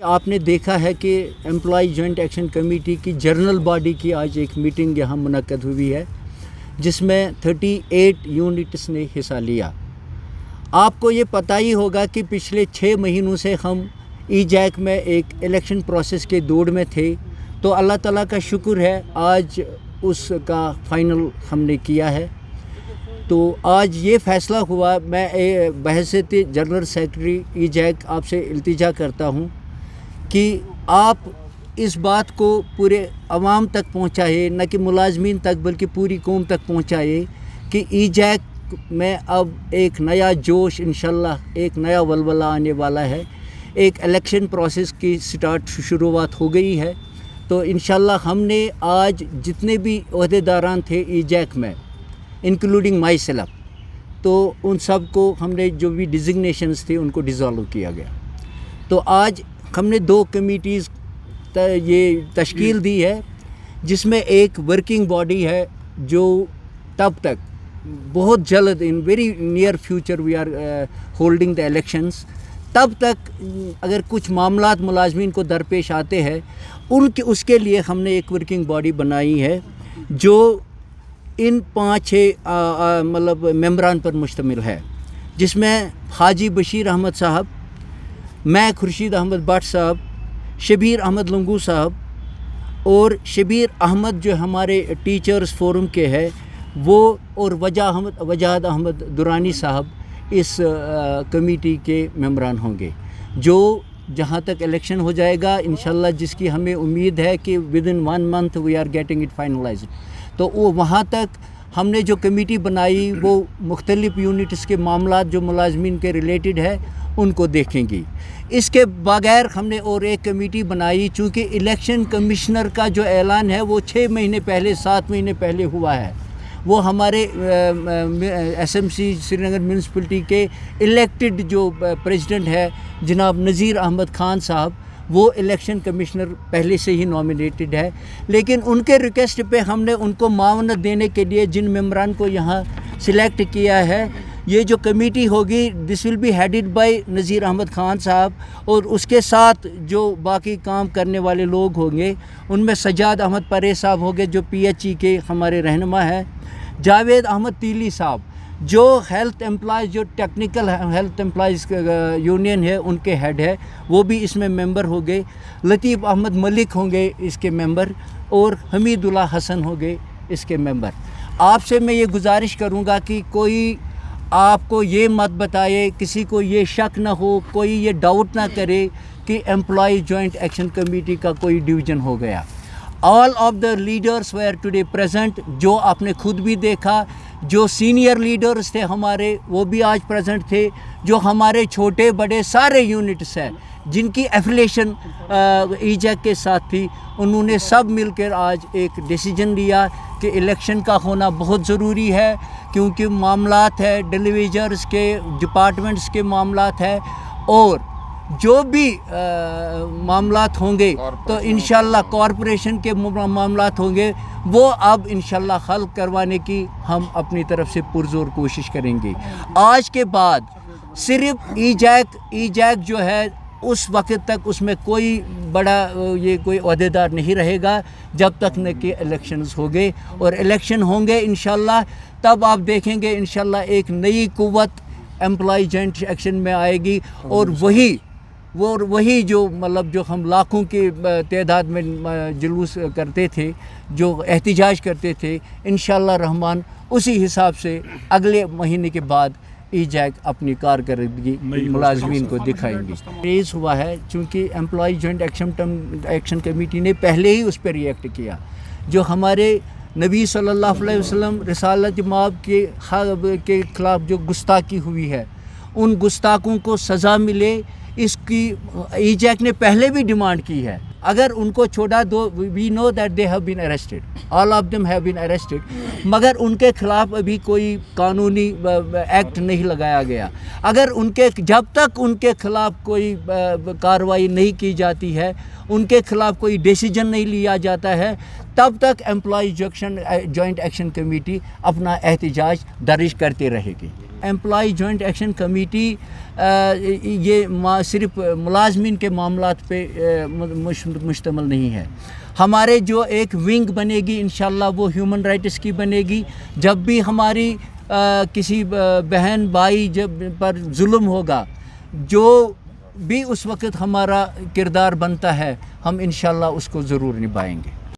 آپ نے دیکھا ہے کہ امپلائی جوائنٹ ایکشن کمیٹی کی جنرل باڈی کی آج ایک میٹنگ یہاں منعقد ہوئی ہے جس میں 38 یونٹس نے حصہ لیا۔ آپ کو یہ پتہ ہی ہوگا کہ پچھلے 6 مہینوں سے ہم ای جیک میں ایک الیکشن پروسیس کے دوڑ میں تھے، تو اللہ تعالیٰ کا شکر ہے آج اس کا فائنل ہم نے کیا ہے۔ تو آج یہ فیصلہ ہوا، میں بحیثیت جنرل سیکرٹری ای جیک آپ سے التجا کرتا ہوں کہ آپ اس بات کو پورے عوام تک پہنچائے، نہ کہ ملازمین تک بلکہ پوری قوم تک پہنچائے کہ ای جیک میں اب ایک نیا جوش، انشاءاللہ ایک نیا ولولہ آنے والا ہے، ایک الیکشن پروسیس کی شروعات ہو گئی ہے۔ تو انشاءاللہ ہم نے آج جتنے بھی عہدیداران تھے ای جیک میں انکلوڈنگ مائی سیلف، تو ان سب کو ہم نے جو بھی ڈیزگنیشنز تھے ان کو ڈیزالو کیا گیا۔ تو آج ہم نے 2 کمیٹیز یہ تشکیل دی ہے، جس میں ایک ورکنگ باڈی ہے جو تب تک بہت جلد in very near future we are holding the elections, تب تک اگر کچھ معاملات ملازمین کو درپیش آتے ہیں اس کے لیے ہم نے ایک ورکنگ باڈی بنائی ہے جو ان 5-6 ممبران پر مشتمل ہے، جس میں حاجی بشیر احمد صاحب، میں خورشید احمد بٹ صاحب، شبیر احمد لنگو صاحب اور شبیر احمد جو ہمارے ٹیچرز فورم کے ہیں وہ، اور وجاہد احمد درانی صاحب اس کمیٹی کے ممبران ہوں گے، جو جہاں تک الیکشن ہو جائے گا انشاءاللہ، جس کی ہمیں امید ہے کہ within 1 month we are getting it finalised, تو وہ وہاں تک ہم نے جو کمیٹی بنائی وہ مختلف یونٹس کے معاملات جو ملازمین کے ریلیٹڈ ہے ان کو دیکھیں گی۔ اس کے بغیر ہم نے اور ایک کمیٹی بنائی، چونکہ الیکشن کمشنر کا جو اعلان ہے وہ 6 مہینے پہلے 7 مہینے پہلے ہوا ہے، وہ ہمارے ایس ایم سی سری نگر میونسپلٹی کے الیکٹڈ جو پریزیڈنٹ ہے جناب نذیر احمد خان صاحب، وہ الیکشن کمشنر پہلے سے ہی نامینیٹڈ ہے، لیکن ان کے ریکویسٹ پہ ہم نے ان کو معاونت دینے کے لیے جن ممبران کو یہاں سلیکٹ کیا ہے، یہ جو کمیٹی ہوگی this will be headed by Nazir Ahmed Khan صاحب، اور اس کے ساتھ جو باقی کام کرنے والے لوگ ہوں گے ان میں سجاد احمد پرے صاحب ہوں گے جو PHE کے ہمارے رہنما ہیں، جاوید احمد تیلی صاحب جو ہیلتھ امپلائیز، جو ٹیکنیکل ہیلتھ امپلائیز یونین ہے ان کے ہیڈ ہے، وہ بھی اس میں ممبر ہو گئے، لطیف احمد ملک ہوں گے اس کے ممبر، اور حمید اللہ حسن ہوں گے اس کے ممبر۔ آپ سے میں یہ گزارش کروں گا کہ کوئی آپ کو یہ مت بتائے، کسی کو یہ شک نہ ہو، کوئی یہ ڈاؤٹ نہ کرے کہ امپلائی جوائنٹ ایکشن کمیٹی کا کوئی ڈویژن ہو گیا۔ All of the leaders where today present, جو آپ نے خود بھی دیکھا، جو سینئر لیڈرز تھے ہمارے وہ بھی آج پریزنٹ تھے، جو ہمارے چھوٹے بڑے سارے یونٹس ہیں جن کی ایفیلیشن ای جیک کے ساتھ تھی، انہوں نے سب مل کر آج ایک ڈیسیجن لیا کہ الیکشن کا ہونا بہت ضروری ہے، کیونکہ معاملات ہے ڈیلیویجرز کے، ڈپارٹمنٹس کے معاملات ہے، اور جو بھی معاملات ہوں گے تو انشاءاللہ کارپوریشن کے معاملات ہوں گے وہ اب انشاءاللہ حل کروانے کی ہم اپنی طرف سے پرزور کوشش کریں گے۔ آج کے بعد صرف ای جیک جو ہے اس وقت تک اس میں کوئی بڑا یہ کوئی عہدیدار نہیں رہے گا جب تک نہ کہ الیکشنز ہو گئے، اور الیکشن ہوں گے انشاءاللہ، تب آپ دیکھیں گے انشاءاللہ ایک نئی قوت امپلائی جوائنٹ ایکشن میں آئے گی، اور وہی جو جو ہم لاکھوں کی تعداد میں جلوس کرتے تھے، جو احتجاج کرتے تھے، انشاءاللہ رحمان اسی حساب سے اگلے مہینے کے بعد ای جیک اپنی کارکردگی ملازمین کو دکھائیں گی۔ ریز ہوا ہے چونکہ امپلائی جوائنٹ ایکشن کمیٹی نے پہلے ہی اس پہ ریئیکٹ کیا، جو ہمارے نبی صلی اللہ علیہ وسلم رسالت مآب کے خلاف جو گستاخی ہوئی ہے، ان گستاخوں کو سزا ملے، اس کی ای جیک نے پہلے بھی ڈیمانڈ کی ہے۔ اگر ان کو چھوڑا دو، we know that they have been arrested, all of them have been arrested, مگر ان کے خلاف ابھی کوئی قانونی ایکٹ نہیں لگایا گیا۔ اگر جب تک ان کے خلاف کوئی کارروائی نہیں کی جاتی ہے، ان کے خلاف کوئی ڈیسیجن نہیں لیا جاتا ہے، تب تک امپلائی جوائنٹ ایکشن کمیٹی اپنا احتجاج درج کرتے رہے گی۔ امپلائی جوائنٹ ایکشن کمیٹی یہ صرف ملازمین کے معاملات پہ مشتمل نہیں ہے. ہمارے جو ایک ونگ بنے گی انشاءاللہ وہ ہیومن رائٹس کی بنے گی. جب بھی ہماری کسی بہن بھائی جب پر ظلم ہوگا، جو بھی اس وقت ہمارا کردار بنتا ہے، ہم انشاءاللہ اس کو ضرور نبھائیں گے.